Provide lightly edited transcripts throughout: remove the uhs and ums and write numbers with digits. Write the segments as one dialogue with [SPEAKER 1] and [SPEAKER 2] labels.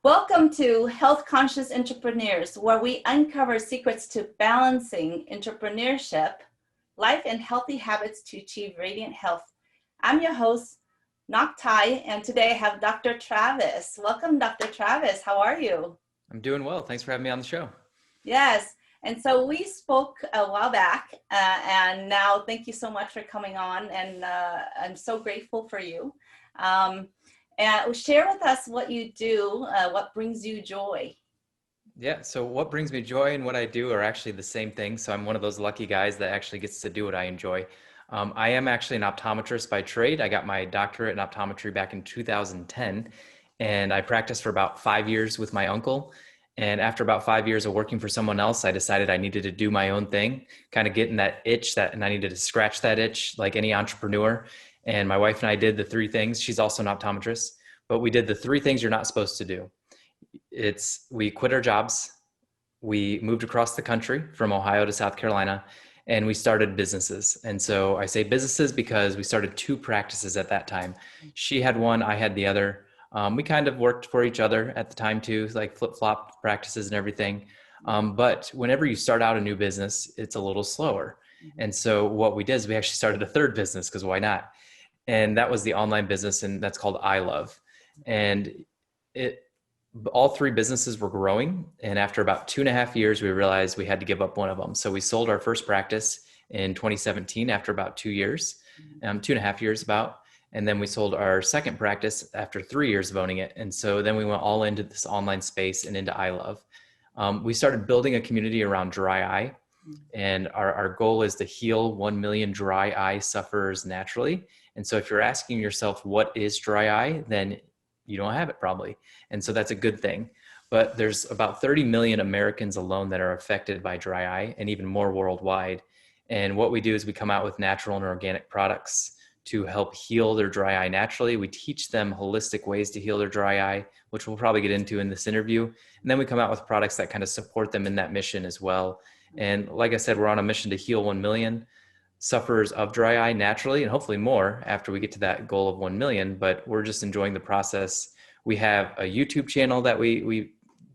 [SPEAKER 1] Welcome to Health Conscious Entrepreneurs, where we uncover secrets to balancing entrepreneurship, life, and healthy habits to achieve radiant health. I'm your host, Ngoc Tai, and today I have Dr. Travis. Welcome, Dr. Travis. How are you?
[SPEAKER 2] I'm doing well. Thanks for having me on the show.
[SPEAKER 1] Yes. And so we spoke a while back, and now thank you so much for coming on, and I'm so grateful for you. And share with us what you do, what brings you joy.
[SPEAKER 2] Yeah, so what brings me joy and what I do are actually the same thing. So I'm one of those lucky guys that actually gets to do what I enjoy. I am actually an optometrist by trade. I got my doctorate in optometry back in 2010, and I practiced for about 5 years with my uncle. And after about 5 years of working for someone else, I decided I needed to do my own thing, kind of getting that itch and I needed to scratch that itch like any entrepreneur. And my wife and I did the three things. She's also an optometrist, but we did the three things you're not supposed to do. We quit our jobs, we moved across the country from Ohio to South Carolina, and we started businesses. And so I say businesses because we started two practices at that time. She had one, I had the other. We kind of worked for each other at the time too, like flip-flop practices and everything. But whenever you start out a new business, it's a little slower. And so what we did is we actually started a third business, because why not? And that was the online business, and that's called I Love. And all three businesses were growing. And after about 2.5 years, we realized we had to give up one of them. So we sold our first practice in 2017 after about 2 years, 2.5 years about. And then we sold our second practice after 3 years of owning it. And so then we went all into this online space and into I Love. We started building a community around dry eye. And our goal is to heal 1 million dry eye sufferers naturally. And so if you're asking yourself, what is dry eye, then you don't have it probably. And so that's a good thing. But there's about 30 million Americans alone that are affected by dry eye, and even more worldwide. And what we do is we come out with natural and organic products to help heal their dry eye naturally. We teach them holistic ways to heal their dry eye, which we'll probably get into in this interview. And then we come out with products that kind of support them in that mission as well. And like I said, we're on a mission to heal 1 million sufferers of dry eye naturally, and hopefully more after we get to that goal of 1 million, but we're just enjoying the process. We have a YouTube channel that we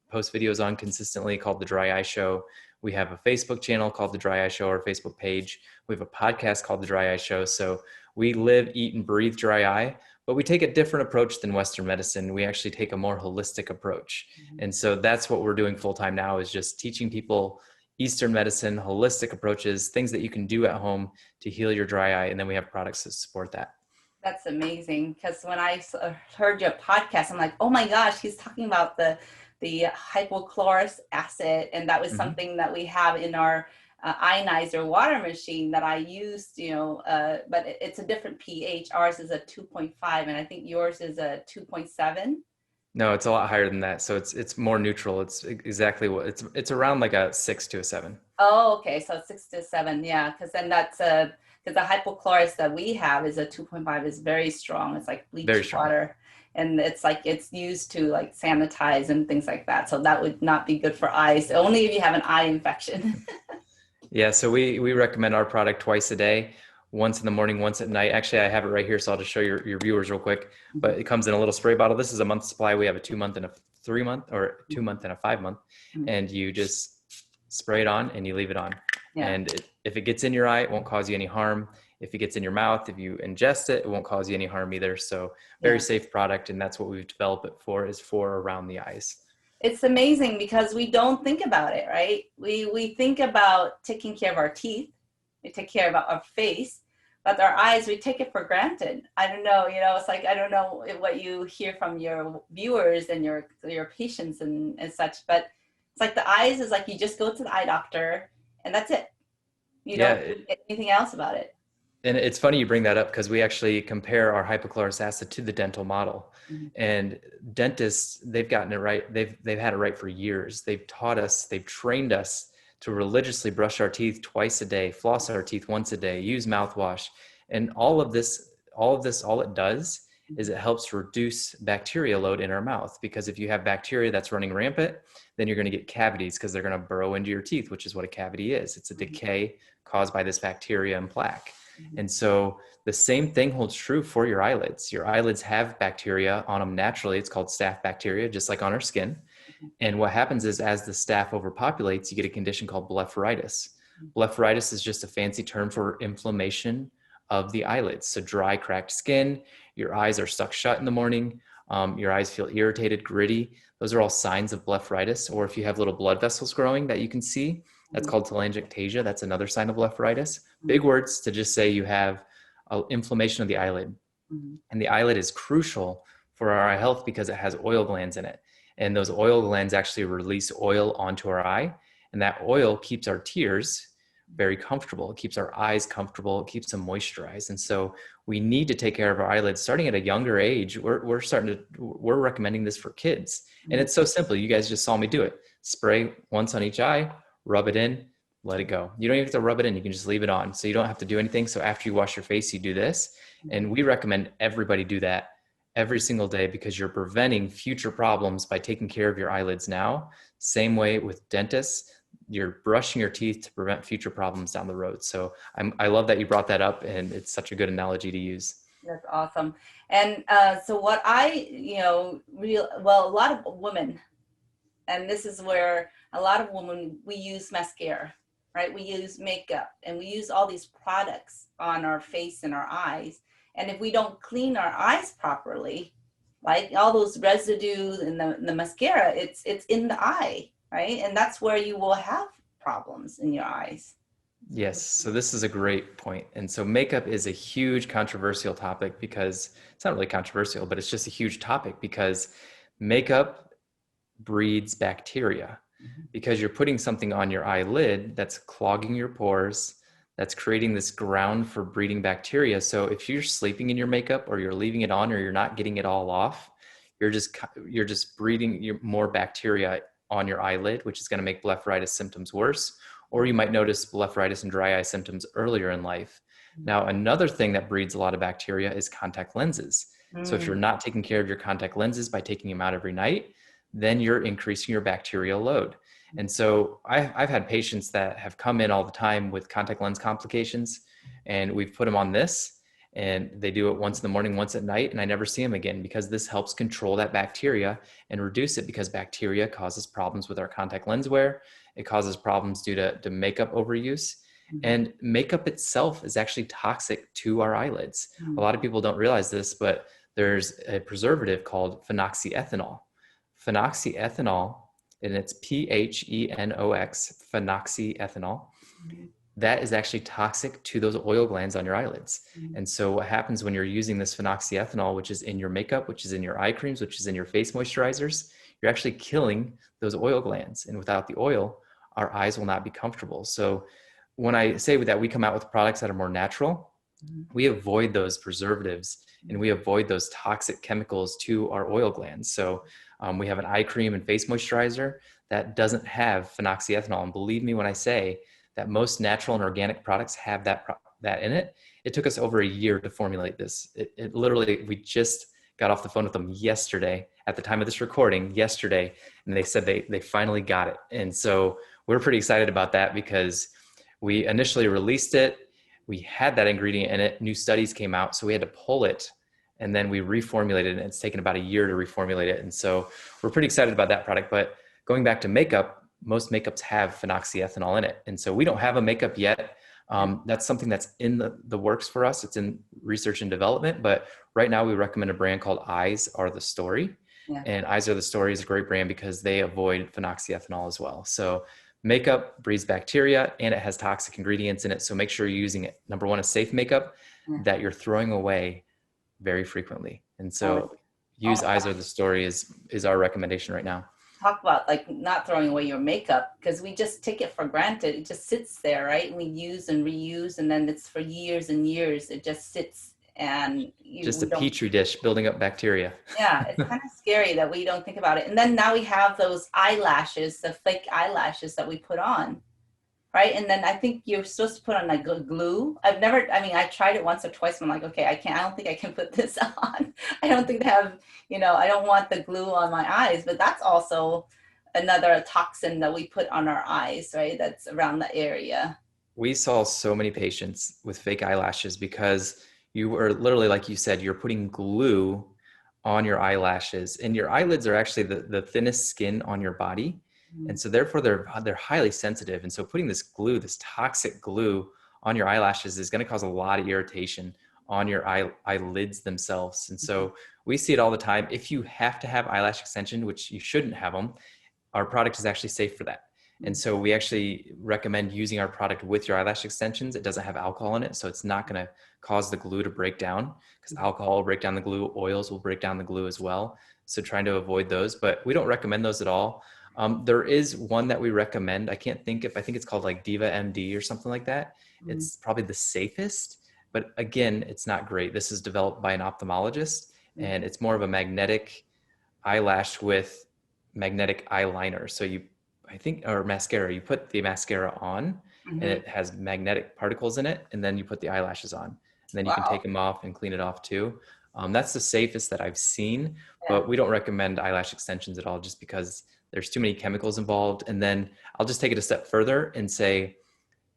[SPEAKER 2] post videos on consistently called The Dry Eye Show. We have a Facebook channel called The Dry Eye Show, or Facebook page. We have a podcast called The Dry Eye Show. So we live, eat, and breathe dry eye, but we take a different approach than Western medicine. We actually take a more holistic approach. And so that's what we're doing full time now, is just teaching people Eastern medicine, holistic approaches, things that you can do at home to heal your dry eye. And then we have products that support that.
[SPEAKER 1] That's amazing. Because when I heard your podcast, I'm like, oh my gosh, he's talking about the hypochlorous acid. And that was something that we have in our ionizer water machine that I used, but it's a different pH. Ours is a 2.5, and I think yours is a 2.7.
[SPEAKER 2] No, it's a lot higher than that. So it's more neutral. It's exactly what it's around like a 6 to a 7.
[SPEAKER 1] Oh, okay. So 6 to 7. Yeah. Cause then because the hypochlorous that we have is a 2.5, is very strong. It's like bleach water. And it's like, it's used to like sanitize and things like that. So that would not be good for eyes, only if you have an eye infection.
[SPEAKER 2] Yeah. So we recommend our product twice a day. Once in the morning, once at night. Actually, I have it right here, so I'll just show your viewers real quick. But it comes in a little spray bottle. This is a month supply. We have a 2 month and a 3 month, or 2 month and a 5 month. And you just spray it on and you leave it on. Yeah. And if it gets in your eye, it won't cause you any harm. If it gets in your mouth, if you ingest it, it won't cause you any harm either. So very safe product. And that's what we've developed it for, is for around the eyes.
[SPEAKER 1] It's amazing because we don't think about it, right? We think about taking care of our teeth. We take care of our face, but our eyes, we take it for granted. I don't know, it's like, I don't know what you hear from your viewers and your patients and such, but it's like the eyes is like, you just go to the eye doctor and that's it. You don't do anything else about it.
[SPEAKER 2] And it's funny you bring that up, because we actually compare our hypochlorous acid to the dental model. And dentists, they've gotten it right. They've had it right for years. They've taught us, they've trained us to religiously brush our teeth twice a day, floss our teeth once a day, use mouthwash. And all of this, all it does is it helps reduce bacteria load in our mouth. Because if you have bacteria that's running rampant, then you're going to get cavities, because they're going to burrow into your teeth, which is what a cavity is. It's a decay caused by this bacteria and plaque.
[SPEAKER 1] Mhm.
[SPEAKER 2] And so the same thing holds true for your eyelids. Your eyelids have bacteria on them naturally. It's called staph bacteria, just like on our skin. And what happens is as the staph overpopulates, you get a condition called blepharitis. Blepharitis is just a fancy term for inflammation of the eyelids. So dry, cracked skin, your eyes are stuck shut in the morning, your eyes feel irritated, gritty. Those are all signs of blepharitis. Or if you have little blood vessels growing that you can see, that's
[SPEAKER 1] Mhm.
[SPEAKER 2] called telangiectasia. That's another sign of blepharitis. Big
[SPEAKER 1] Mhm.
[SPEAKER 2] words to just say you have inflammation of the eyelid.
[SPEAKER 1] Mhm.
[SPEAKER 2] And the eyelid is crucial for our eye health because it has oil glands in it. And those oil glands actually release oil onto our eye. And that oil keeps our tears very comfortable. It keeps our eyes comfortable. It keeps them moisturized. And so we need to take care of our eyelids starting at a younger age. We're recommending this for kids. And
[SPEAKER 1] Mhm.
[SPEAKER 2] it's so simple. You guys just saw me do it. Spray once on each eye, rub it in, let it go. You don't even have to rub it in. You can just leave it on. So you don't have to do anything. So after you wash your face, you do this. And we recommend everybody do that every single day because you're preventing future problems by taking care of your eyelids now. Same way with dentists, you're brushing your teeth to prevent future problems down the road. So I love that you brought that up, and it's such a good analogy to use.
[SPEAKER 1] That's awesome. And so what I, well, a lot of women, and this is where a lot of women, we use mascara, right? We use makeup and we use all these products on our face and our eyes. And if we don't clean our eyes properly, like all those residues in the mascara, it's in the eye, right? And that's where you will have problems in your eyes.
[SPEAKER 2] Yes, so this is a great point. And so makeup is a huge controversial topic because it's not really controversial, but it's just a huge topic because makeup breeds bacteria because you're putting something on your eyelid that's clogging your pores, that's creating this ground for breeding bacteria. So if you're sleeping in your makeup or you're leaving it on or you're not getting it all off, you're just breeding more bacteria on your eyelid, which is going to make blepharitis symptoms worse. Or you might notice blepharitis and dry eye symptoms earlier in life. Now, another thing that breeds a lot of bacteria is contact lenses. So if you're
[SPEAKER 1] Mm.
[SPEAKER 2] not taking care of your contact lenses by taking them out every night, then you're increasing your bacterial load. And so I've had patients that have come in all the time with contact lens complications, and we've put them on this, and they do it once in the morning, once at night, and I never see them again because this helps control that bacteria and reduce it because bacteria causes problems with our contact lens wear. It causes problems due to makeup overuse.
[SPEAKER 1] Mhm.
[SPEAKER 2] And makeup itself is actually toxic to our eyelids. A
[SPEAKER 1] Mhm.
[SPEAKER 2] lot of people don't realize this, but there's a preservative called phenoxyethanol. Phenoxyethanol, and it's PHENOX, phenoxyethanol, that is actually toxic to those oil glands on your eyelids.
[SPEAKER 1] Mhm.
[SPEAKER 2] And so what happens when you're using this phenoxyethanol, which is in your makeup, which is in your eye creams, which is in your face moisturizers, you're actually killing those oil glands. And without the oil, our eyes will not be comfortable. So when I say that we come out with products that are more natural,
[SPEAKER 1] Mhm.
[SPEAKER 2] we avoid those preservatives and we avoid those toxic chemicals to our oil glands. So we have an eye cream and face moisturizer that doesn't have phenoxyethanol. And believe me when I say that most natural and organic products have that in it. It took us over a year to formulate this. It literally, we just got off the phone with them yesterday at the time of this recording yesterday, and they said they finally got it. And so we're pretty excited about that because we initially released it. We had that ingredient in it. New studies came out, so we had to pull it, and then we reformulated it. And it's taken about a year to reformulate it. And so we're pretty excited about that product. But going back to makeup, most makeups have phenoxyethanol in it. And so we don't have a makeup yet. That's something that's in the works for us. It's in research and development. But right now, we recommend a brand called Eyes Are the Story.
[SPEAKER 1] Yeah.
[SPEAKER 2] And Eyes Are the Story is a great brand because they avoid phenoxyethanol as well. So makeup breeds bacteria and it has toxic ingredients in it. So make sure you're using it. Number one, a safe makeup
[SPEAKER 1] Yeah.
[SPEAKER 2] that you're throwing away very frequently. And
[SPEAKER 1] Oh,
[SPEAKER 2] so
[SPEAKER 1] oh
[SPEAKER 2] use Eyes Are the Story is our recommendation right now.
[SPEAKER 1] talk about like not throwing away your makeup because we just take it for granted. It just sits there, right? And we use and reuse, and then it's for years and years. It just sits, and
[SPEAKER 2] Just
[SPEAKER 1] we
[SPEAKER 2] a
[SPEAKER 1] don't.
[SPEAKER 2] petri dish building up bacteria.
[SPEAKER 1] Yeah, it's kind of scary that we don't think about it. And then now we have those eyelashes, the fake eyelashes that we put on, right? And then I think you're supposed to put on like glue. I've never, I mean, I tried it once or twice. And I'm like, okay, I don't think I can put this on. I don't think they have, I don't want the glue on my eyes, but that's also another toxin that we put on our eyes, right? That's around the area.
[SPEAKER 2] We saw so many patients with fake eyelashes because you were literally, like you said, you're putting glue on your eyelashes, and your eyelids are actually the thinnest skin on your body. And
[SPEAKER 1] Mm,
[SPEAKER 2] so therefore they're highly sensitive. And so putting this glue, this toxic glue on your eyelashes is going to cause a lot of irritation on your eyelids themselves. And so we see it all the time. If you have to have eyelash extension, which you shouldn't have them, our product is actually safe for that. And
[SPEAKER 1] mm,
[SPEAKER 2] so we actually recommend using our product with your eyelash extensions. It doesn't have alcohol in it, so it's not going to cause the glue to break down, because
[SPEAKER 1] mm,
[SPEAKER 2] alcohol will break down the glue, oils will break down the glue as well. So trying to avoid those, but we don't recommend those at all. There is one that we recommend. I can't think if I think it's called like Diva MD or something like that.
[SPEAKER 1] mm,
[SPEAKER 2] It's probably the safest, but again, it's not great. This is developed by an ophthalmologist,
[SPEAKER 1] mm,
[SPEAKER 2] and it's more of a magnetic eyelash with magnetic eyeliner. So you, I think, or mascara, you put the mascara on and
[SPEAKER 1] mhm.
[SPEAKER 2] it has magnetic particles in it. And then you put the eyelashes on, and then you can take
[SPEAKER 1] Wow.
[SPEAKER 2] them off and clean it off too. That's the safest that I've seen,
[SPEAKER 1] Yeah.
[SPEAKER 2] but we don't recommend eyelash extensions at all just because there's too many chemicals involved. And then I'll just take it a step further and say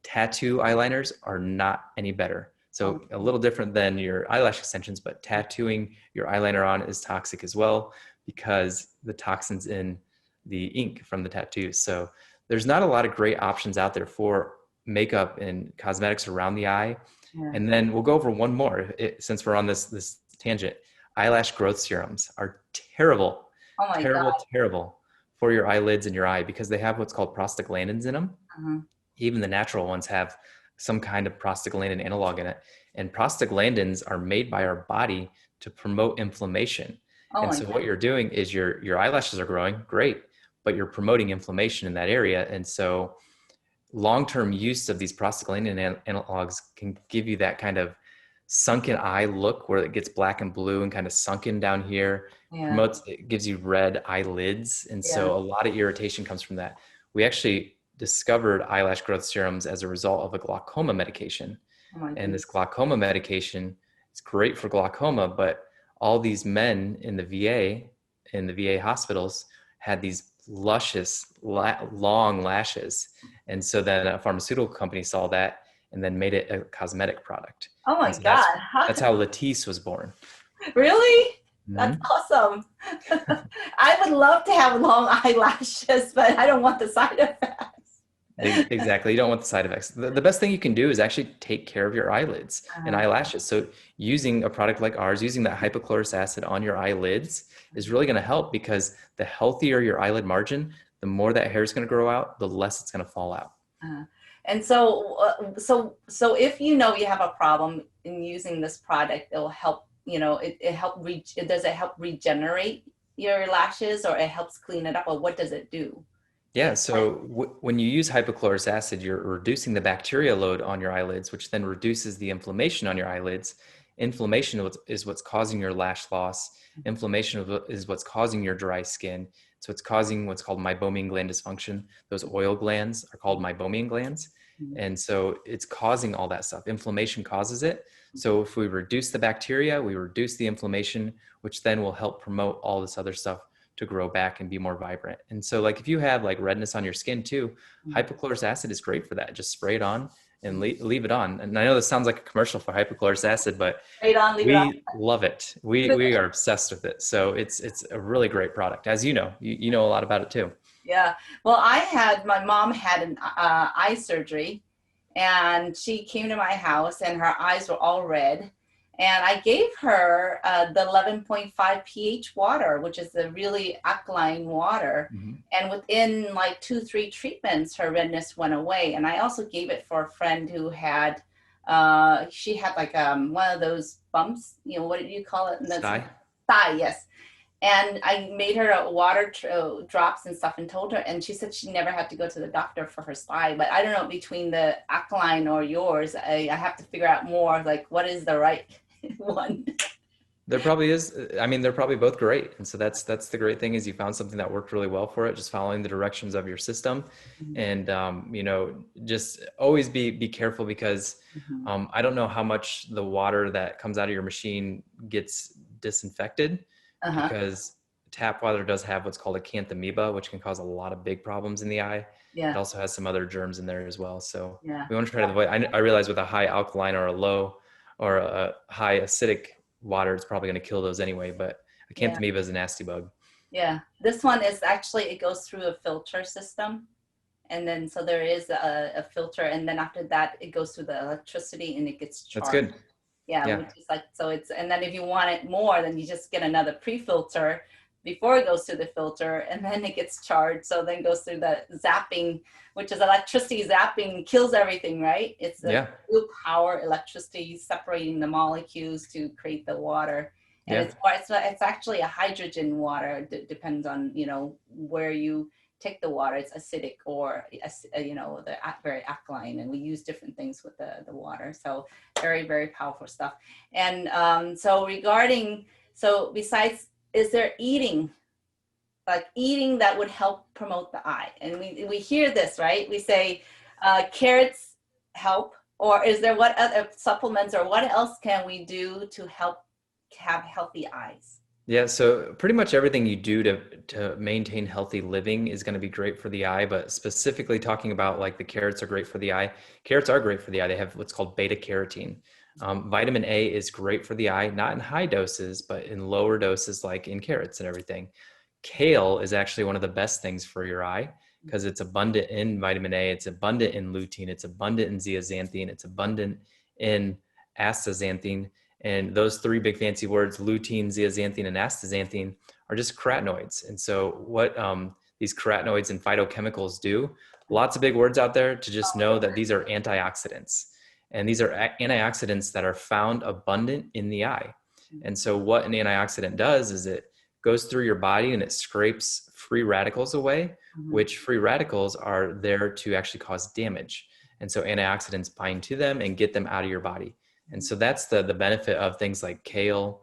[SPEAKER 2] tattoo eyeliners are not any better.
[SPEAKER 1] Oh,
[SPEAKER 2] So a little different than your eyelash extensions, but tattooing your eyeliner on is toxic as well because the toxins in the ink from the tattoos. So there's not a lot of great options out there for makeup and cosmetics around the eye.
[SPEAKER 1] yeah.
[SPEAKER 2] And then we'll go over one more since we're on this tangent. Eyelash growth serums are terrible,
[SPEAKER 1] Oh my God.
[SPEAKER 2] terrible, terrible for your eyelids and your eye because they have what's called prostaglandins in them.
[SPEAKER 1] Uh-huh.
[SPEAKER 2] Even the natural ones have some kind of prostaglandin analog in it. And prostaglandins are made by our body to promote inflammation.
[SPEAKER 1] Oh
[SPEAKER 2] And
[SPEAKER 1] my
[SPEAKER 2] so
[SPEAKER 1] God.
[SPEAKER 2] what you're doing is your eyelashes are growing, great, but you're promoting inflammation in that area. And so long-term use of these prostaglandin analogs can give you that kind of sunken eye look where it gets black and blue and kind of sunken down here.
[SPEAKER 1] Yeah.
[SPEAKER 2] Promotes, it gives you red eyelids, and
[SPEAKER 1] Yeah.
[SPEAKER 2] so a lot of irritation comes from that. We actually discovered eyelash growth serums as a result of a glaucoma medication,
[SPEAKER 1] Oh my
[SPEAKER 2] and
[SPEAKER 1] goodness.
[SPEAKER 2] this glaucoma medication is great for glaucoma, but all these men in the VA hospitals had these luscious long lashes, and so then a pharmaceutical company saw that and then made it a cosmetic product.
[SPEAKER 1] Oh my
[SPEAKER 2] And so
[SPEAKER 1] God.
[SPEAKER 2] that's how Latisse was born.
[SPEAKER 1] Really? That's
[SPEAKER 2] Mhm.
[SPEAKER 1] awesome. I would love to have long eyelashes, but I don't want the side effects.
[SPEAKER 2] Exactly. You don't want the side effects. The best thing you can do is actually take care of your eyelids and
[SPEAKER 1] Uh,
[SPEAKER 2] eyelashes. So using a product like ours, using that hypochlorous acid on your eyelids is really going to help because the healthier your eyelid margin, the more that hair is going to grow out, the less it's going to fall out.
[SPEAKER 1] uh, and so if you know you have a problem in using this product, it will help, does it help regenerate your lashes or it helps clean it up or what does it do? Can you
[SPEAKER 2] Yeah,
[SPEAKER 1] explain?
[SPEAKER 2] so when you use hypochlorous acid, you're reducing the bacteria load on your eyelids, which then reduces the inflammation on your eyelids. Inflammation is what's causing your lash loss. Inflammation is what's causing your dry skin. So it's causing what's called meibomian gland dysfunction. Those oil glands are called meibomian glands.
[SPEAKER 1] Mhm.
[SPEAKER 2] And so it's causing all that stuff. Inflammation causes it. So if we reduce the bacteria, we reduce the inflammation, which then will help promote all this other stuff to grow back and be more vibrant. And so like if you have like redness on your skin too, hypochlorous acid is great for that. Just spray it on and leave it on. And I know this sounds like a commercial for hypochlorous acid, but
[SPEAKER 1] Leave it on, leave it on.
[SPEAKER 2] we love it. We are obsessed with it. So it's a really great product. As you know, you know a lot about it too.
[SPEAKER 1] Yeah. Well, my mom had an eye surgery and she came to my house and her eyes were all red. And I gave her the 11.5 pH water, which is a really alkaline water.
[SPEAKER 2] Mhm.
[SPEAKER 1] And within like 2, 3 treatments, her redness went away. And I also gave it for a friend who had, she had like one of those bumps, what do you call it? And that's
[SPEAKER 2] Sty.
[SPEAKER 1] thigh, yes. And I made her a water drops and stuff and told her, and she said she never had to go to the doctor for her sty. But I don't know between the alkaline or yours, I have to figure out more like what is the right one.
[SPEAKER 2] There probably is. I mean, they're probably both great. And so that's the great thing is you found something that worked really well for it, just following the directions of your system. And just always be careful because
[SPEAKER 1] Mhm.
[SPEAKER 2] I don't know how much the water that comes out of your machine gets disinfected
[SPEAKER 1] Uh-huh.
[SPEAKER 2] because tap water does have what's called a xanthamoeba, which can cause a lot of big problems in the eye. It
[SPEAKER 1] Yeah.
[SPEAKER 2] also has some other germs in there as well. So
[SPEAKER 1] Yeah.
[SPEAKER 2] we want to try to avoid, I realize with a high alkaline or a low or a high acidic water, it's probably going to kill those anyway, but a
[SPEAKER 1] Yeah.
[SPEAKER 2] xanthamoeba is a nasty bug.
[SPEAKER 1] Yeah. This one is actually, it goes through a filter system. And then, so there is a filter. And then after that, it goes through the electricity and it gets
[SPEAKER 2] That's
[SPEAKER 1] charged.
[SPEAKER 2] good.
[SPEAKER 1] Yeah,
[SPEAKER 2] Yeah.
[SPEAKER 1] which is like, so it's, and then if you want it more, then you just get another pre-filter before it goes through the filter, and then it gets charged. So then it goes through the zapping, which is electricity zapping, kills everything, right? It's a
[SPEAKER 2] Yeah.
[SPEAKER 1] blue power electricity separating the molecules to create the water. And
[SPEAKER 2] Yeah.
[SPEAKER 1] it's actually a hydrogen water. Depends on, you know, where you take the water. It's acidic or, you know, the very alkaline, and we use different things with the water. So very, very powerful stuff. And so regarding, so besides, is there eating, like eating that would help promote the eye? And we hear this, right? We say carrots help, or is there, what other supplements or what else can we do to help have healthy eyes?
[SPEAKER 2] Yeah, so pretty much everything you do to maintain healthy living is going to be great for the eye, but specifically talking about like the carrots are great for the eye. Carrots are great for the eye. They have what's called beta carotene. Vitamin A is great for the eye, not in high doses, but in lower doses, like in carrots and everything. Kale is actually one of the best things for your eye because it's abundant in vitamin A, it's abundant in lutein, it's abundant in zeaxanthin, it's abundant in astaxanthin. And those three big fancy words, lutein, zeaxanthin, and astaxanthin, are just carotenoids. And so what these carotenoids and phytochemicals do, lots of big words out there, to just know that these are antioxidants. And these are antioxidants that are found abundant in the eye. And so what an antioxidant does is it goes through your body and it scrapes free radicals away, which free radicals are there to actually cause damage. And so antioxidants bind to them and get them out of your body. And so that's the benefit of things like kale,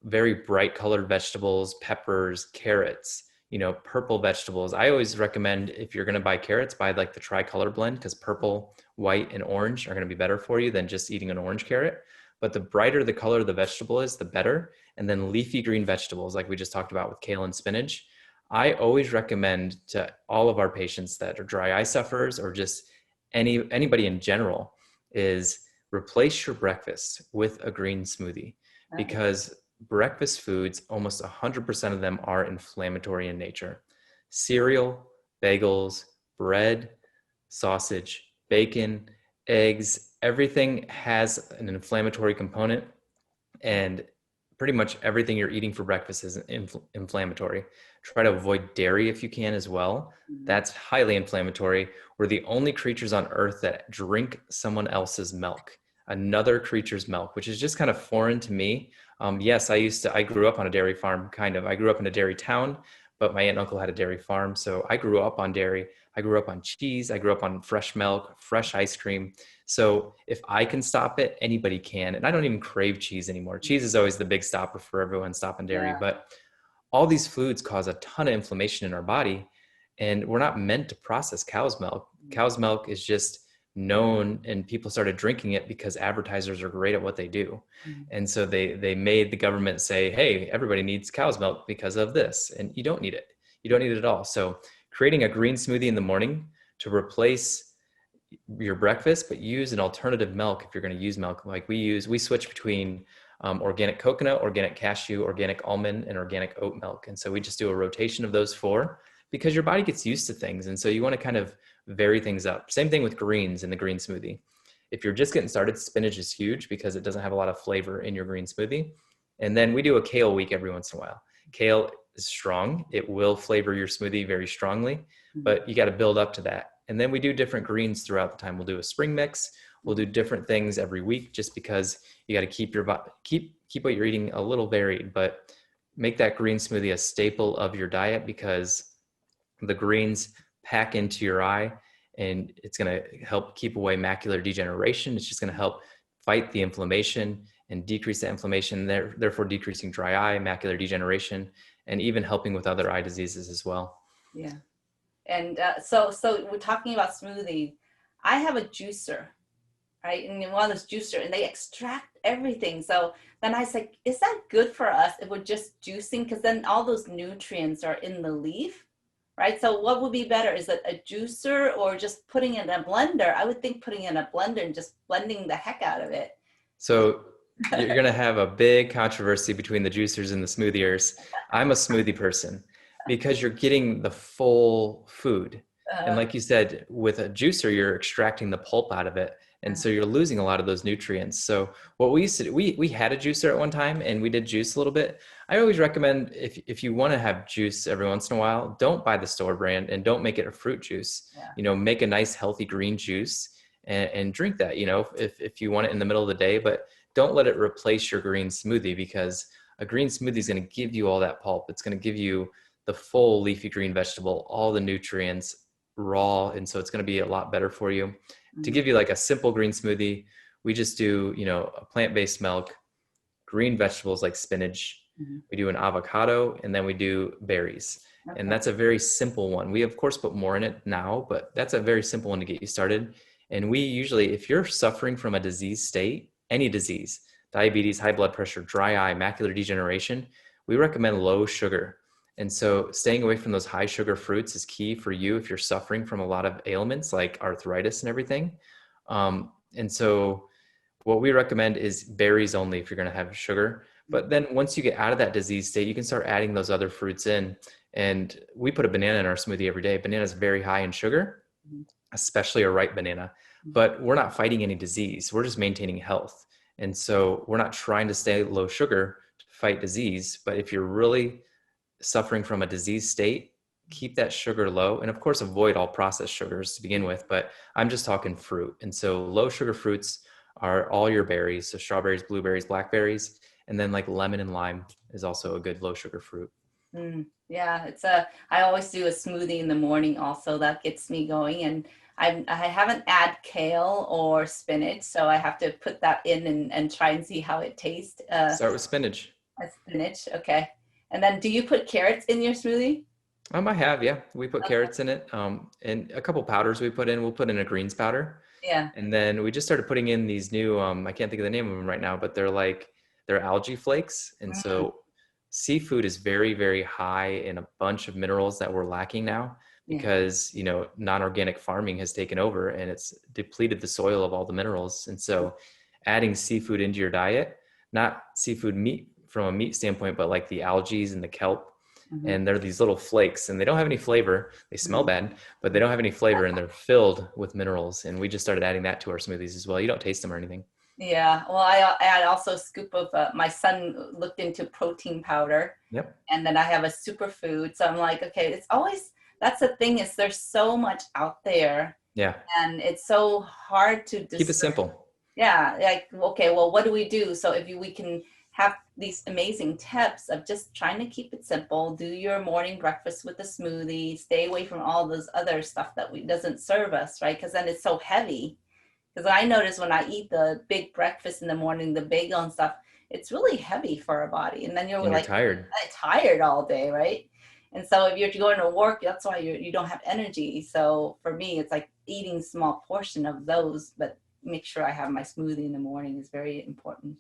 [SPEAKER 2] very bright colored vegetables, peppers, carrots, you know, purple vegetables. I always recommend, if you're going to buy carrots, buy like the tricolor blend, because purple, white, and orange are going to be better for you than just eating an orange carrot. But the brighter the color of the vegetable is, the better. And then leafy green vegetables, like we just talked about with kale and spinach. I always recommend to all of our patients that are dry eye sufferers, or just anybody in general, is replace your breakfast with a green smoothie, because breakfast foods, almost 100% of them are inflammatory in nature. Cereal, bagels, bread, sausage, bacon, eggs, everything has an inflammatory component, and pretty much everything you're eating for breakfast is inflammatory. Try to avoid dairy if you can as well. That's highly inflammatory. We're the only creatures on earth that drink someone else's milk, another creature's milk, which is just kind of foreign to me. Yes, I grew up on a dairy farm, kind of. I grew up in a dairy town, but my aunt and uncle had a dairy farm. So I grew up on dairy. I grew up on cheese. I grew up on fresh milk, fresh ice cream. So if I can stop it, anybody can. And I don't even crave cheese anymore. Cheese is always the big stopper for everyone stopping dairy.
[SPEAKER 1] Yeah.
[SPEAKER 2] But all these foods cause a ton of inflammation in our body. And we're not meant to process cow's milk. Cow's milk is just known, and people started drinking it because advertisers are great at what they do. And so they made the government say, hey, everybody needs cow's milk because of this. And you don't need it. You don't need it at all. So creating a green smoothie in the morning to replace your breakfast, but use an alternative milk if you're going to use milk. Like we switch between organic coconut, organic cashew, organic almond, and organic oat milk. And so we just do a rotation of those four, because your body gets used to things. And so you want to kind of vary things up. Same thing with greens in the green smoothie. If you're just getting started, spinach is huge because it doesn't have a lot of flavor in your green smoothie. And then we do a kale week every once in a while. Kale is strong. It will flavor your smoothie very strongly, but you got to build up to that. And then we do different greens throughout the time. We'll do a spring mix. We'll do different things every week, just because you got to keep keep what you're eating a little varied, but make that green smoothie a staple of your diet, because the greens pack into your eye, and it's going to help keep away macular degeneration. It's just going to help fight the inflammation and decrease the inflammation, therefore decreasing dry eye, macular degeneration, and even helping with other eye diseases as well.
[SPEAKER 1] Yeah. And so we're talking about smoothie. I have a juicer, right? And one of those juicer, and they extract everything. So then I was like, is that good for us if we're just juicing? Because then all those nutrients are in the leaf, right? So what would be better? Is it a juicer or just putting it in a blender? I would think putting it in a blender and just blending the heck out of it.
[SPEAKER 2] So you're going to have a big controversy between the juicers and the smoothiers. I'm a smoothie person because you're getting the full food. And
[SPEAKER 1] Uh,
[SPEAKER 2] like you said, with a juicer, you're extracting the pulp out of it. And so you're losing a lot of those nutrients. So what we used to do, we had a juicer at one time and we did juice a little bit. I always recommend if you want to have juice every once in a while, don't buy the store brand and don't make it a fruit juice.
[SPEAKER 1] yeah.
[SPEAKER 2] Make a nice healthy green juice and drink that, if you want it in the middle of the day, but don't let it replace your green smoothie because a green smoothie is going to give you all that pulp. It's going to give you the full leafy green vegetable, all the nutrients raw. And so it's going to be a lot better for you. To give you like a simple green smoothie, we just do, a plant-based milk, green vegetables like spinach. We do an avocado, and then we do berries.
[SPEAKER 1] Okay.
[SPEAKER 2] And that's a very simple one. We of course put more in it now, but that's a very simple one to get you started. And we usually, if you're suffering from a disease state, any disease, diabetes, high blood pressure, dry eye, macular degeneration, we recommend low sugar. And so staying away from those high sugar fruits is key for you if you're suffering from a lot of ailments like arthritis and everything. And so what we recommend is berries only if you're going to have sugar. But then once you get out of that disease state, you can start adding those other fruits in. And we put a banana in our smoothie every day. Banana is very high in sugar, especially a ripe banana. But we're not fighting any disease. We're just maintaining health. And so we're not trying to stay low sugar to fight disease. But if you're really suffering from a disease state, keep that sugar low. And of course, avoid all processed sugars to begin with. But I'm just talking fruit. And so low sugar fruits are all your berries. So strawberries, blueberries, blackberries, and then like lemon and lime is also a good low sugar fruit.
[SPEAKER 1] Yeah, I always do a smoothie in the morning also. That gets me going. And I haven't add kale or spinach, so I have to put that in and try and see how it tastes.
[SPEAKER 2] Start with spinach.
[SPEAKER 1] Spinach, okay. And then do you put carrots in your smoothie?
[SPEAKER 2] I have, yeah. We put carrots in it. And a couple powders we put in. We'll put in a greens powder.
[SPEAKER 1] Yeah.
[SPEAKER 2] And then we just started putting in these new, I can't think of the name of them right now, but they're algae flakes. And so seafood is very, very high in a bunch of minerals that we're lacking now because, non-organic farming has taken over and it's depleted the soil of all the minerals. And so adding seafood into your diet, not seafood meat from a meat standpoint, but like the algae and the kelp. And they're these little flakes and they don't have any flavor. They smell bad, but they don't have any flavor and they're filled with minerals. And we just started adding that to our smoothies as well. You don't taste them or anything.
[SPEAKER 1] Yeah. Well, I add also a scoop of, my son looked into protein powder.
[SPEAKER 2] Yep.
[SPEAKER 1] And then I have a superfood. So I'm like, okay, it's always, that's the thing is there's so much out there.
[SPEAKER 2] Yeah.
[SPEAKER 1] And it's so hard to
[SPEAKER 2] keep it simple.
[SPEAKER 1] Yeah. Like, okay, well, what do we do? So if we can have these amazing tips of just trying to keep it simple, do your morning breakfast with a smoothie, stay away from all this other stuff that doesn't serve us, right? Because then it's so heavy. Because I notice when I eat the big breakfast in the morning, the bagel and stuff, it's really heavy for our body. And then you're like tired all day, right? And so if you're going to work, that's why you don't have energy. So for me, it's like eating small portion of those, but make sure I have my smoothie in the morning is very important.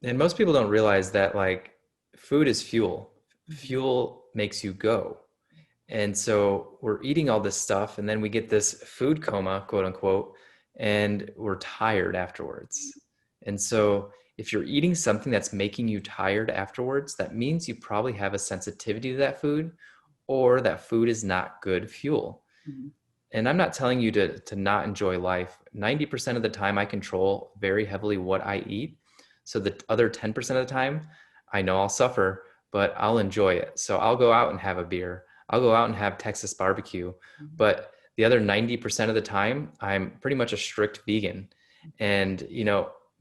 [SPEAKER 2] And most people don't realize that like food is fuel. Fuel makes you go. And so we're eating all this stuff and then we get this food coma, quote unquote, and we're tired afterwards. And so if you're eating something that's making you tired afterwards, that means you probably have a sensitivity to that food or that food is not good fuel. And I'm not telling you to not enjoy life. 90% of the time I control very heavily what I eat. So the other 10% of the time, I know I'll suffer, but I'll enjoy it. So I'll go out and have a beer. I'll go out and have Texas barbecue. But the other 90% of the time, I'm pretty much a strict vegan. And,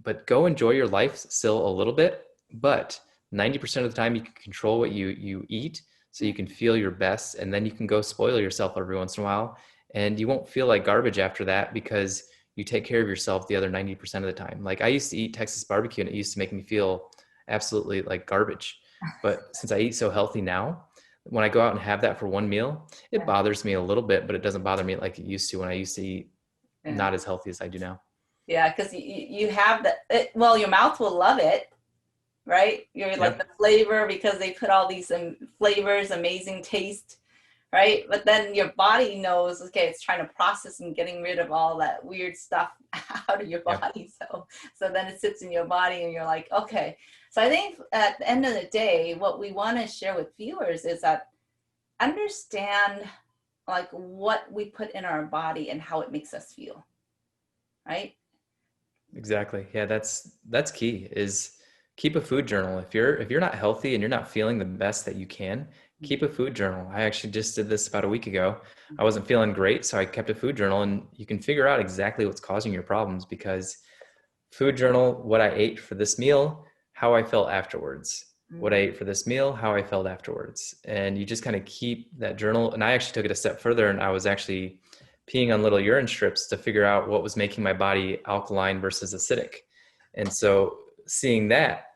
[SPEAKER 2] but go enjoy your life still a little bit. But 90% of the time, you can control what you eat so you can feel your best. And then you can go spoil yourself every once in a while. And you won't feel like garbage after that because you take care of yourself the other 90% of the time. Like I used to eat Texas barbecue and it used to make me feel absolutely like garbage. But since I eat so healthy now, when I go out and have that for one meal, it bothers me a little bit, but it doesn't bother me like it used to when I used to eat not as healthy as I do now.
[SPEAKER 1] Yeah, because you have well, your mouth will love it, right? You're like the
[SPEAKER 2] Yep.
[SPEAKER 1] flavor because they put all these flavors, amazing taste, right? But then your body knows, okay, it's trying to process and getting rid of all that weird stuff out of your
[SPEAKER 2] Yep.
[SPEAKER 1] body. So then it sits in your body and you're like, okay. So I think at the end of the day, what we want to share with viewers is that understand like what we put in our body and how it makes us feel, right?
[SPEAKER 2] Exactly. Yeah, that's key is keep a food journal. If you're not healthy and you're not feeling the best that you can, keep a food journal. I actually just did this about a week ago. I wasn't feeling great, so I kept a food journal, and you can figure out exactly what's causing your problems because food journal, what I ate for this meal, how I felt afterwards. What I
[SPEAKER 1] Mm-hmm.
[SPEAKER 2] ate for this meal, how I felt afterwards. And you just kind of keep that journal. And I actually took it a step further, and I was actually peeing on little urine strips to figure out what was making my body alkaline versus acidic. And so seeing that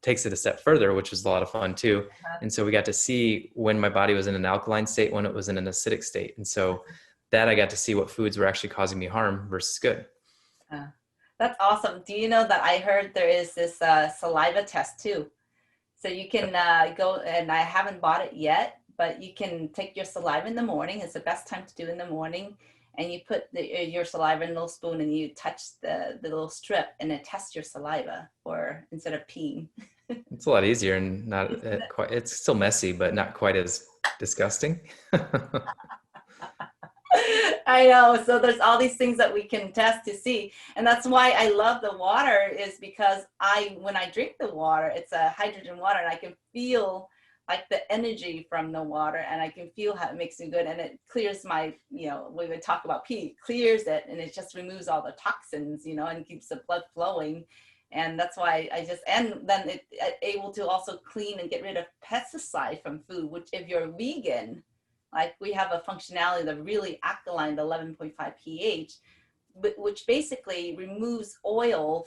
[SPEAKER 2] takes it a step further, which was a lot of fun too. And so we got to see when my body was in an alkaline state, when it was in an acidic state. And so that I got to see what foods were actually causing me harm versus good.
[SPEAKER 1] Uh, that's awesome. Do you know that I heard there is this saliva test too? So you can go, and I haven't bought it yet, but you can take your saliva in the morning. It's the best time to do in the morning. And you put your saliva in a little spoon and you touch the little strip and it tests your saliva for instead of peeing.
[SPEAKER 2] It's a lot easier and not quite, it's still messy, but not quite as disgusting.
[SPEAKER 1] I know. So there's all these things that we can test to see. And that's why I love the water is because when I drink the water, it's a hydrogen water and I can feel like the energy from the water and I can feel how it makes me good. And it clears my, we would talk about pee, it clears it and it just removes all the toxins, and keeps the blood flowing. And that's why and then it able to also clean and get rid of pesticide from food, which if you're vegan, like we have a functionality that really alkaline 11.5 pH, which basically removes oil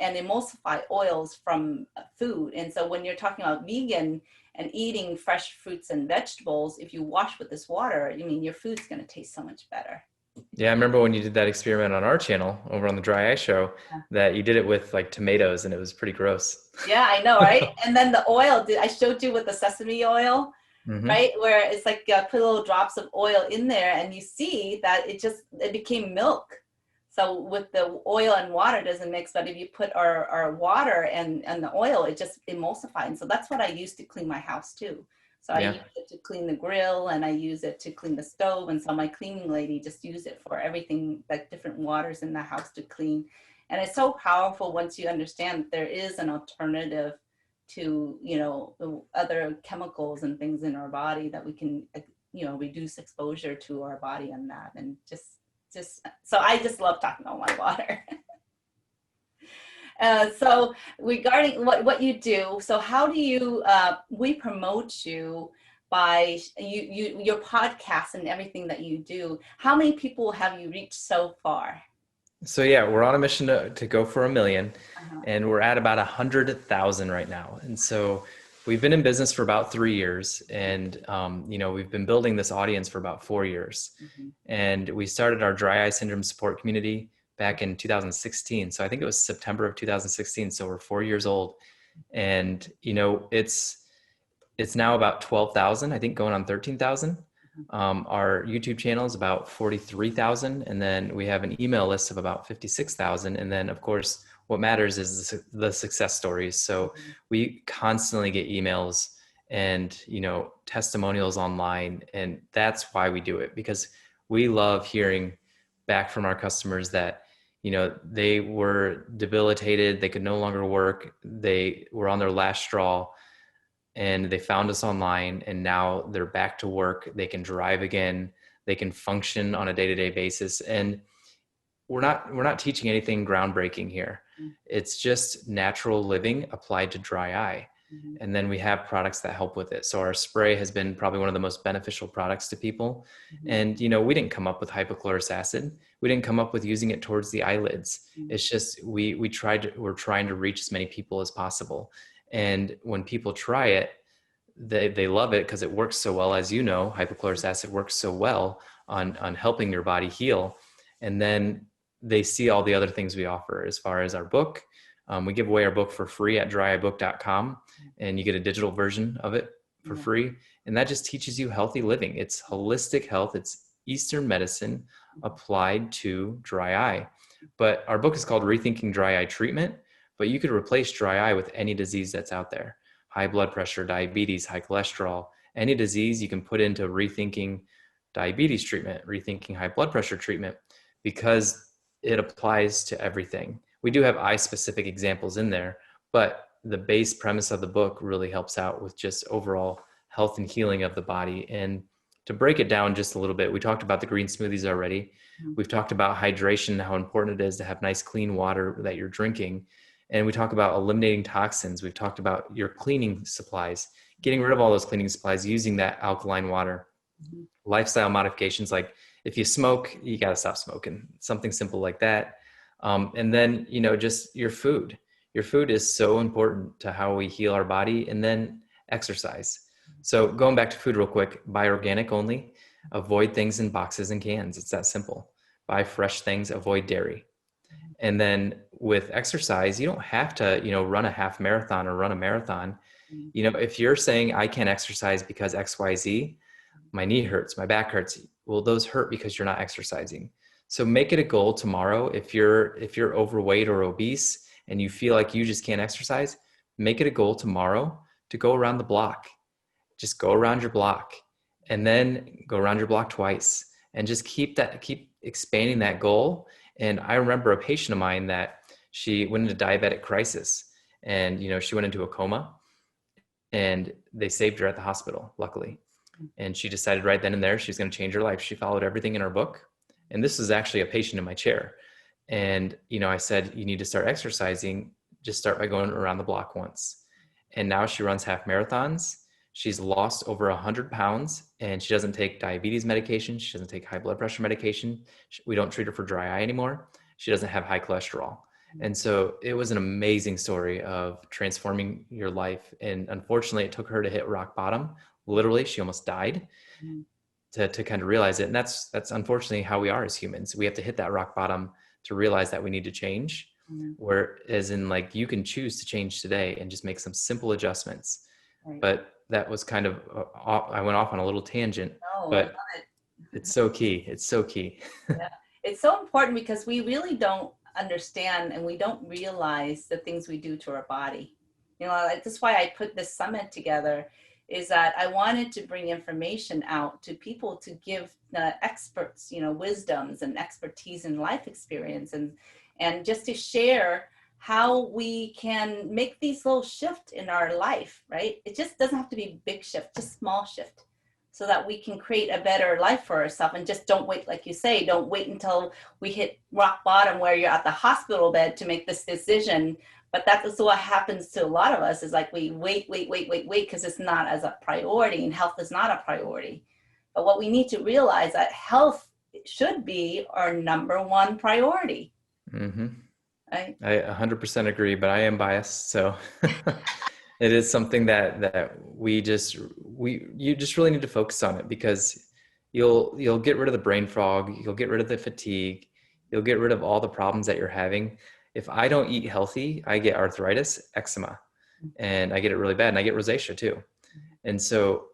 [SPEAKER 1] and emulsify oils from food. And so when you're talking about vegan and eating fresh fruits and vegetables, if you wash with this water, your food's going to taste so much better.
[SPEAKER 2] Yeah, I remember when you did that experiment on our channel over on the Dry Ice Show
[SPEAKER 1] Yeah.
[SPEAKER 2] that you did it with like tomatoes and it was pretty gross.
[SPEAKER 1] Yeah, I know, right? And then the oil, I showed you with the sesame oil,
[SPEAKER 2] Hmm.
[SPEAKER 1] right? Where it's like put little drops of oil in there and you see that it became milk. So with the oil and water doesn't mix, but if you put our water and the oil, it just emulsifies. And so that's what I use to clean my house too. So I
[SPEAKER 2] Yeah.
[SPEAKER 1] use it to clean the grill and I use it to clean the stove. And so my cleaning lady just use it for everything, like different waters in the house to clean. And it's so powerful once you understand that there is an alternative to, the other chemicals and things in our body that we can, reduce exposure to our body on that. And so I just love talking about my water. So regarding what you do, so how do you, we promote you by your podcast and everything that you do. How many people have you reached so far?
[SPEAKER 2] So yeah, we're on a mission to go for 1 million
[SPEAKER 1] Uh-huh.
[SPEAKER 2] and we're at about 100,000 right now. And so we've been in business for about 3 years and, we've been building this audience for about 4 years.
[SPEAKER 1] Mhm.
[SPEAKER 2] And we started our dry eye syndrome support community back in 2016. So I think it was September of 2016. So we're 4 years old and, it's now about 12,000, I think going on 13,000. Our YouTube channel is about 43,000. And then we have an email list of about 56,000. And then of course, what matters is the success stories. So we constantly get emails and, testimonials online. And that's why we do it, because we love hearing back from our customers that, they were debilitated. They could no longer work. They were on their last straw and they found us online and now they're back to work. They can drive again. They can function on a day-to-day basis. And we're not teaching anything groundbreaking here. It's just natural living applied to dry eye.
[SPEAKER 1] Mhm.
[SPEAKER 2] And then we have products that help with it. So our spray has been probably one of the most beneficial products to people.
[SPEAKER 1] Mhm.
[SPEAKER 2] And, we didn't come up with hypochlorous acid. We didn't come up with using it towards the eyelids.
[SPEAKER 1] Mhm.
[SPEAKER 2] It's just, we're trying to reach as many people as possible. And when people try it, they love it because it works so well. As you know, hypochlorous acid works so well on helping your body heal. And then they see all the other things we offer as far as our book. We give away our book for free at dryeyebook.com, and you get a digital version of it for
[SPEAKER 1] Yeah.
[SPEAKER 2] free. And that just teaches you healthy living. It's holistic health. It's Eastern medicine applied to dry eye. But our book is called Rethinking Dry Eye Treatment, but you could replace dry eye with any disease that's out there. High blood pressure, diabetes, high cholesterol, any disease you can put into rethinking diabetes treatment, rethinking high blood pressure treatment, because it applies to everything. We do have eye specific examples in there, but the base premise of the book really helps out with just overall health and healing of the body. And to break it down just a little bit, we talked about the green smoothies already. We've talked about hydration, how important it is to have nice clean water that you're drinking. And we talk about eliminating toxins. We've talked about your cleaning supplies, getting rid of all those cleaning supplies, using that alkaline water. Lifestyle modifications, like if you smoke, you got to stop smoking, something simple like that. And then, just your food. Your food is so important to how we heal our body, and then exercise. So going back to food real quick, buy organic only, avoid things in boxes and cans. It's that simple. Buy fresh things, avoid dairy. And then with exercise, you don't have to, run a half marathon or run a marathon. If you're saying I can't exercise because XYZ, my knee hurts, my back hurts. Well, those hurt because you're not exercising. So make it a goal tomorrow. If you're overweight or obese and you feel like you just can't exercise, make it a goal tomorrow to go around the block. Just go around your block, and then go around your block twice, and just keep expanding that goal. And I remember a patient of mine that she went into diabetic crisis, and she went into a coma, and they saved her at the hospital, luckily. And she decided right then and there she's going to change her life. She followed everything in our book. And this was actually a patient in my chair. And, I said, you need to start exercising. Just start by going around the block once. And now she runs half marathons. She's lost over 100 pounds, and she doesn't take diabetes medication. She doesn't take high blood pressure medication. We don't treat her for dry eye anymore. She doesn't have high cholesterol. And so it was an amazing story of transforming your life. And unfortunately, it took her to hit rock bottom. Literally, she almost died to kind of realize it. And that's unfortunately how we are as humans. We have to hit that rock bottom to realize that we need to change. Whereas in, like, you can choose to change today and just make some simple adjustments. Right. But that was kind of, I went off on a little tangent, but it's so key. It's so key.
[SPEAKER 1] Yeah. It's so important because we really don't understand, and we don't realize the things we do to our body. That's why I put this summit together, is that I wanted to bring information out to people to give experts, wisdoms and expertise and life experience, and just to share how we can make these little shifts in our life, right? It just doesn't have to be a big shift, just small shift, so that we can create a better life for ourselves. And just don't wait, like you say, don't wait until we hit rock bottom where you're at the hospital bed to make this decision. But that's what happens to a lot of us, is like we wait, because it's not as a priority, and health is not a priority. But what we need to realize, that health should be our number one priority.
[SPEAKER 2] Mm-hmm.
[SPEAKER 1] Right?
[SPEAKER 2] I 100% agree, but I am biased. So it is something that you just really need to focus on it, because you'll get rid of the brain fog. You'll get rid of the fatigue. You'll get rid of all the problems that you're having. If I don't eat healthy, I get arthritis, eczema, and I get it really bad, and I get rosacea too. And so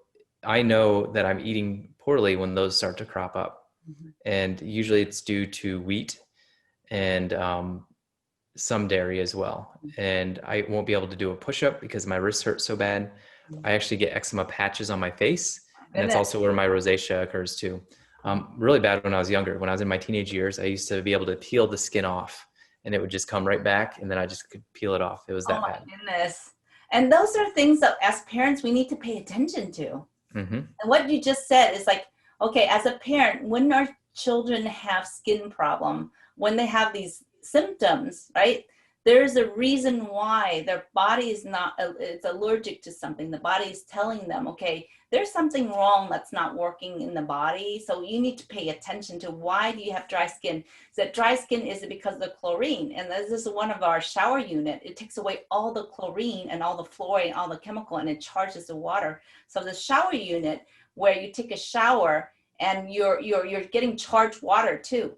[SPEAKER 2] I know that I'm eating poorly when those start to crop up. And usually it's due to wheat and some dairy as well. And I won't be able to do a push-up because my wrists hurt so bad. I actually get eczema patches on my face. And that's also where my rosacea occurs too. Really bad when I was younger. When I was in my teenage years, I used to be able to peel the skin off, and it would just come right back, and then I just could peel it off. It was that bad. Oh my
[SPEAKER 1] goodness. And those are things that as parents, we need to pay attention to. Mm-hmm. And what you just said is like, okay, as a parent, when our children have skin problem, when they have these symptoms, right? There's a reason why their body is it's allergic to something. The body is telling them, okay, there's something wrong that's not working in the body. So you need to pay attention to, why do you have dry skin? Is that dry skin, is it because of the chlorine? And this is one of our shower unit. It takes away all the chlorine and all the fluoride, all the chemical, and it charges the water. So the shower unit, where you take a shower and you're getting charged water too.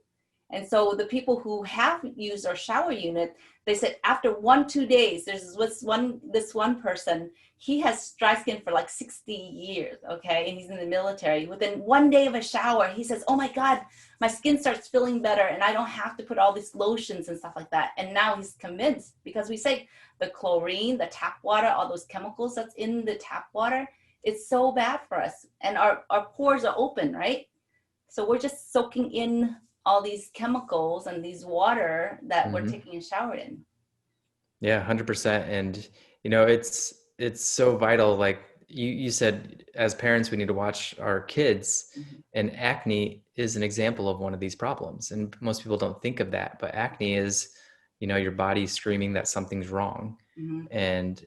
[SPEAKER 1] And so the people who have used our shower unit, they said after 1-2 days, there's this one person, he has dry skin for like 60 years, okay, and he's in the military. Within 1 day of a shower, he says, oh my God, my skin starts feeling better and I don't have to put all these lotions and stuff like that. And now he's convinced, because we say the chlorine, the tap water, all those chemicals that's in the tap water, it's so bad for us. And our pores are open, right? So we're just soaking in all these chemicals and these water that we're taking a shower in.
[SPEAKER 2] Yeah, 100%. And it's so vital. Like you said, as parents, we need to watch our kids, and acne is an example of one of these problems. And most people don't think of that, but acne is, your body screaming that something's wrong. And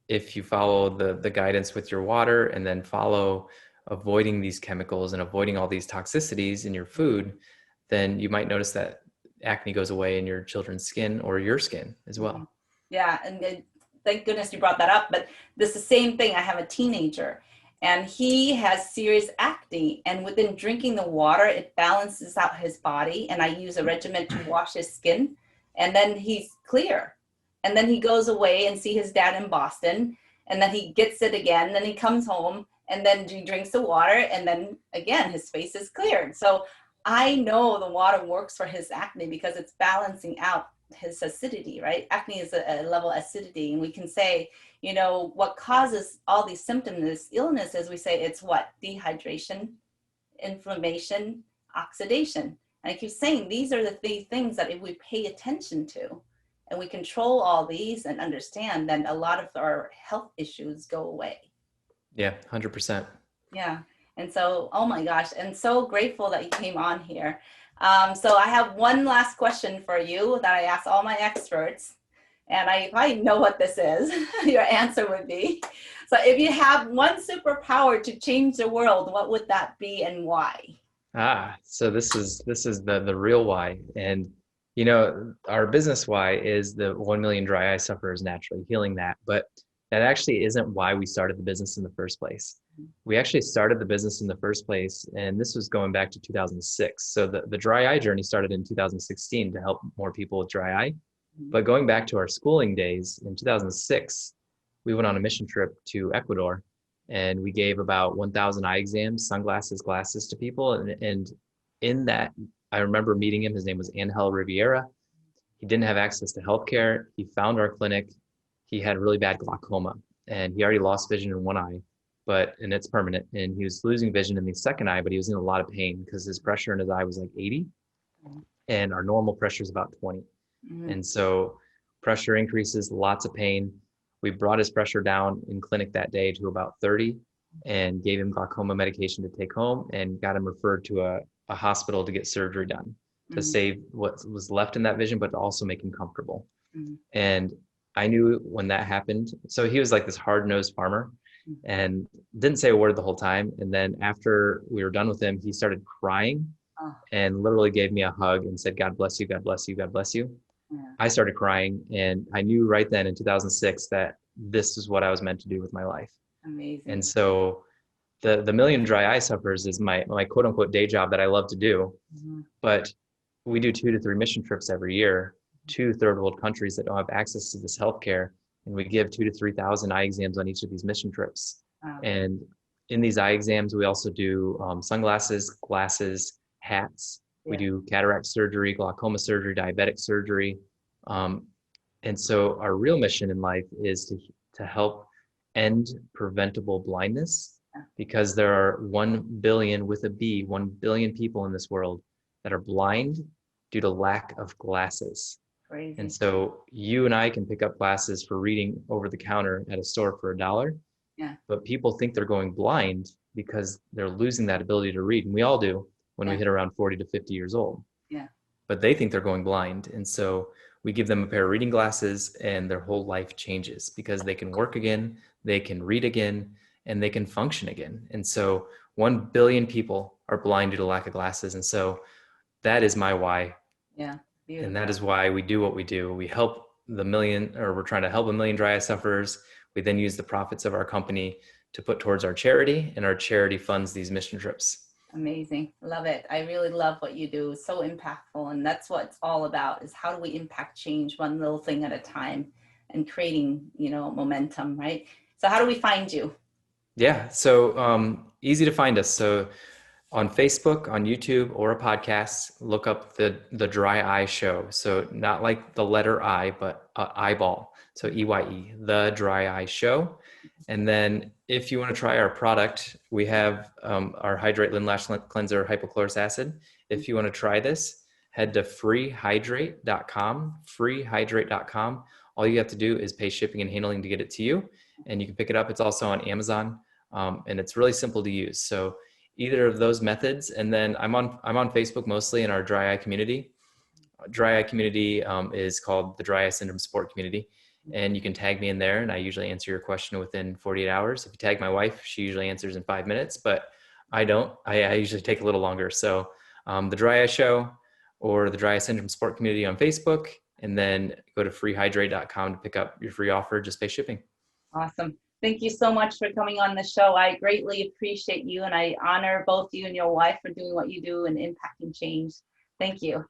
[SPEAKER 2] if you follow the guidance with your water, and then follow avoiding these chemicals and avoiding all these toxicities in your food, then you might notice that acne goes away in your children's skin or your skin as well.
[SPEAKER 1] Yeah, and thank goodness you brought that up. But this is the same thing. I have a teenager, and he has serious acne. And within drinking the water, it balances out his body. And I use a regimen to wash his skin, and then he's clear. And then he goes away and see his dad in Boston, and then he gets it again. Then he comes home, and then he drinks the water, and then again his face is cleared. So I know the water works for his acne because it's balancing out his acidity, right? Acne is a level of acidity. And we can say, what causes all these symptoms, this illness, is we say it's what? Dehydration, inflammation, oxidation. And I keep saying these are the things that if we pay attention to and we control all these and understand, then a lot of our health issues go away.
[SPEAKER 2] Yeah, 100%.
[SPEAKER 1] Yeah. And so, oh my gosh, and so grateful that you came on here. So I have one last question for you that I ask all my experts, and I probably know what this is. Your answer would be, so if you have one superpower to change the world, what would that be and why?
[SPEAKER 2] So this is the real why. And our business why is the 1 million dry eye sufferers naturally, healing that. But that actually isn't why we started the business in the first place. We actually started the business in the first place, and this was going back to 2006. So the dry eye journey started in 2016 to help more people with dry eye. But going back to our schooling days, in 2006, we went on a mission trip to Ecuador, and we gave about 1,000 eye exams, sunglasses, glasses to people. And in that, I remember meeting him. His name was Angel Riviera. He didn't have access to healthcare. He found our clinic. He had really bad glaucoma, and he already lost vision in one eye, and it's permanent. And he was losing vision in the second eye, but he was in a lot of pain because his pressure in his eye was like 80, and our normal pressure is about 20. And so pressure increases, lots of pain. We brought his pressure down in clinic that day to about 30 and gave him glaucoma medication to take home and got him referred to a hospital to get surgery done to save what was left in that vision, but to also make him comfortable. And I knew when that happened. So he was like this hard-nosed farmer and didn't say a word the whole time. And then after we were done with him, he started crying and literally gave me a hug and said, God bless you, God bless you, God bless you. Yeah. I started crying, and I knew right then in 2006 that this is what I was meant to do with my life.
[SPEAKER 1] Amazing.
[SPEAKER 2] And so the million dry eye sufferers is my quote unquote day job that I love to do. But we do 2 to 3 mission trips every year to third world countries that don't have access to this healthcare. And we give 2,000 to 3,000 eye exams on each of these mission trips. Wow. And in these eye exams, we also do sunglasses, glasses, hats. Yeah. We do cataract surgery, glaucoma surgery, diabetic surgery. And so our real mission in life is to help end preventable blindness, because there are 1 billion with a B, 1 billion people in this world that are blind due to lack of glasses. Crazy. And so you and I can pick up glasses for reading over the counter at a store for $1. Yeah. But people think they're going blind because they're losing that ability to read. And we all do when we hit around 40 to 50 years old. Yeah. But they think they're going blind. And so we give them a pair of reading glasses and their whole life changes because they can work again, they can read again, and they can function again. And so 1 billion people are blind due to lack of glasses. And so that is my why. Yeah. Beautiful. And that is why we do what we do. We help we're trying to help 1 million dry eye sufferers. We then use the profits of our company to put towards our charity, and our charity funds these mission trips.
[SPEAKER 1] Amazing. Love it. I really love what you do. It's so impactful. And that's what it's all about, is how do we impact change one little thing at a time and creating, momentum, right? So how do we find you?
[SPEAKER 2] Yeah, so easy to find us. So on Facebook, on YouTube, or a podcast, look up the Dry Eye Show. So not like the letter I, but eyeball. So EYE, the Dry Eye Show. And then if you want to try our product, we have our Hydrate Lin Lash Cleanser Hypochlorous Acid. If you want to try this, head to freehydrate.com, freehydrate.com. All you have to do is pay shipping and handling to get it to you, and you can pick it up. It's also on Amazon, and it's really simple to use. So either of those methods. And then I'm on Facebook mostly in our dry eye community. Dry eye community is called the Dry Eye Syndrome Support Community, and you can tag me in there, and I usually answer your question within 48 hours. If you tag my wife, she usually answers in 5 minutes, but I don't. I usually take a little longer. So the Dry Eye Show or the Dry Eye Syndrome Support Community on Facebook, and then go to freehydrate.com to pick up your free offer. Just pay shipping.
[SPEAKER 1] Awesome. Thank you so much for coming on the show. I greatly appreciate you, and I honor both you and your wife for doing what you do and impacting change. Thank you.